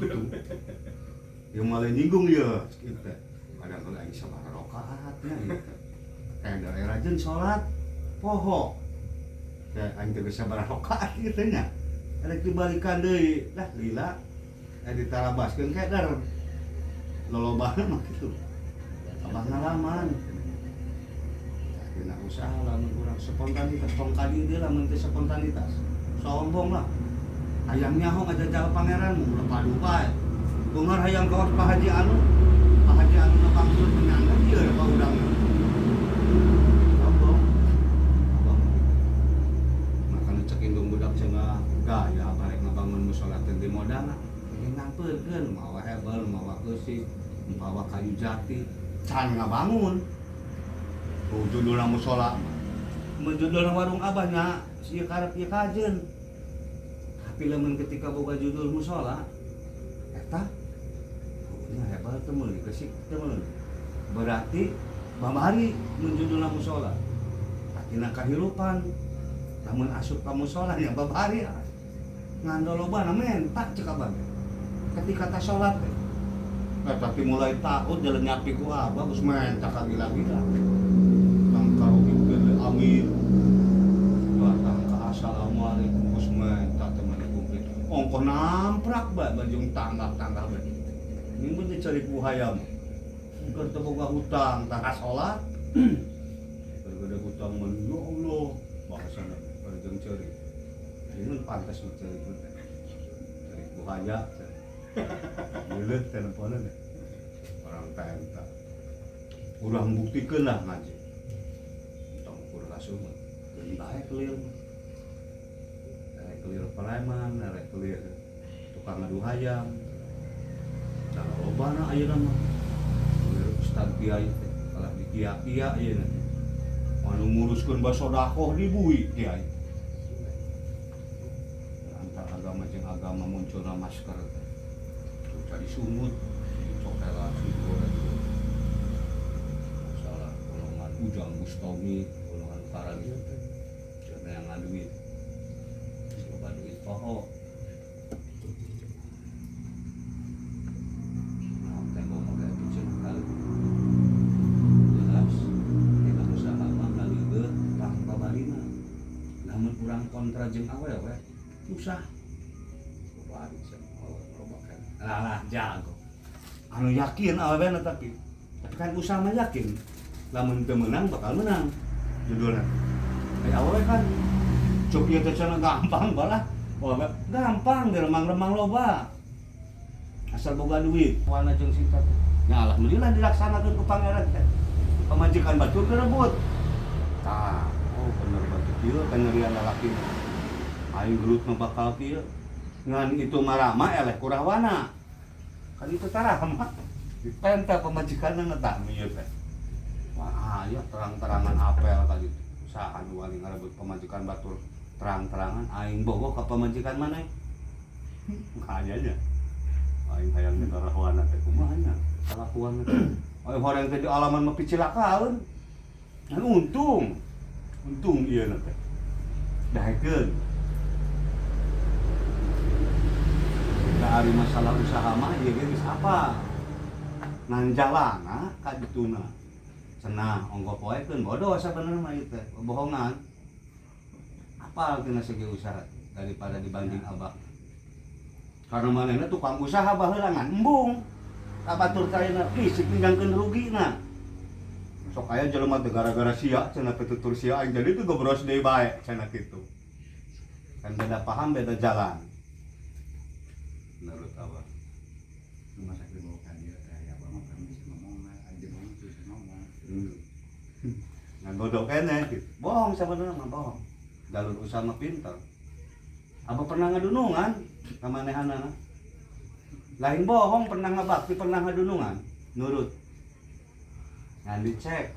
gitu. Yang malah nyinggung ya gitu. Kadang kalau lagi sabaraha rakaatnya gitu. Kayak daerah jen sholat poho. Ya aing teh sabaraha rakaat kitu nya. Ada dibalikan deui lah lila. Ditarabaskeun kayak dar. Lolobana mah kitu. Abah ngalaman. Dina usaha lamun urang spontanitas tong kali dia lamun teh spontanitas. Sombong lah. Hayang nyaho ngajajal pangeranmu ulah padu bae. Bungar hayang kaos Pak Haji anu bangsul menyangga ieu ka urangna. Sombong. Abang. Makana cek indung budak cenah gaya barek ngabangun mushola teh di modalna. Ini ngampeurkeun mawa hebel, mawa keusik, mawa kayu jati, can ngabangun. Judulna mushola judulna warung abahnya si karep ieu kajeun. Tapi lamun ketika boga judul mushola eta nya hebat teh meuli geusik teh meuli. Berarti babari mun judulna mushola. Artina kahirupan lamun asup ka mushola nya babari ngan lolobana mentak cek abah. Ketika ta salat teh eta teh mulai takut jalan nyapi ku abah geus mentak ka gila-gila. Amin. Batang ka assalamualaikum Usman tak teman kumplit. Ongko namprak ba bajung tanggap-tanggap bae. Minggu teh cari buhayam. Keur teu boga hutang tara salat. Bergede hutang mun ya Allah bahasana bajung cari. Ini pantas mencari hutang. Cari buhaya. Mileut teleponan. Orang tenta. Urang buktikeun lah ngaji. Sumut, jadi baik clear, clear Paleman, clear tukang ngadu hayam, dan lobana ayeuna mah, clear Ustad Kiai teh, kalau di Kia ayeuna, anu nguruskeun basodakoh di bui Kiai, antar agama jeung agama munculna masker teh, cari sumut, cokela sumut, masalah golongan Ujang Bustami. Para gitu teh, karena yang ngaduit, coba duit poho. Nah, tembok modal kecil kali. Jelas, kita usaha mah kali ge tang babalina. Namun kurang kontra jeung awewe, susah. Bari semua merobakan. Alah jago. Anu yakin awewena tapi kan usaha mah yakin. Lamun teu meunang bakal menang. Judulnya kayak awalnya kan cuk ieu teh cenah gampang balah gampang di remang-remang loba asal boga duit wana jeung sinta teh nya alhamdulillah dilaksanakeun ku pangeran teh pamajikan batur direbut tah oh bener batur kieu kanyerian lalaki aing gelut mah bakal kieu ngan itu marama eleh kurawana kan itu tarama dipenta pamajikanna tah mieu teh. Wah, ya terang-terangan apel kali itu. Usaha anu wali ngarebut pamajikan batur terang-terangan aing bogo ka pamajikan maneh. Kayanya. Aing hayang negarawana teh kumaha nya? Kalakuan teh. Aya horeng teh di alaman mah picilakaeun. Anu untung ieu teh. Dahekeun. Da ari masalah usaha mah ieu geus apa? Ngan jalana ka dituna. Cenah ongko poekeun bodoh sabenerna mah ieu teh bohongan. Apal tina segi usaha daripada dibanding abah. Karena manehna tukang usaha baheula ngan embung. Ka batur tarina fisik ninggangkeun rugina. Sok aya jelema teh gara-gara sia cenah pitutur sia aing jadi teh gobros deui bae cenah kitu. Kan beda paham beda jalan. Menurut abah. Masa mau kan dia kayak abah mah kan bisa ngomong aja mau bisa ngomong. Ngan bodoh kene gitu. Bohong sebenarnya mah bohong. Jalur usaha mah pinter. Abah pernah ngadunungan ka manehanana? Lain bohong pernah ngabakti pernah ngadunungan. Nurut. Ngan dicek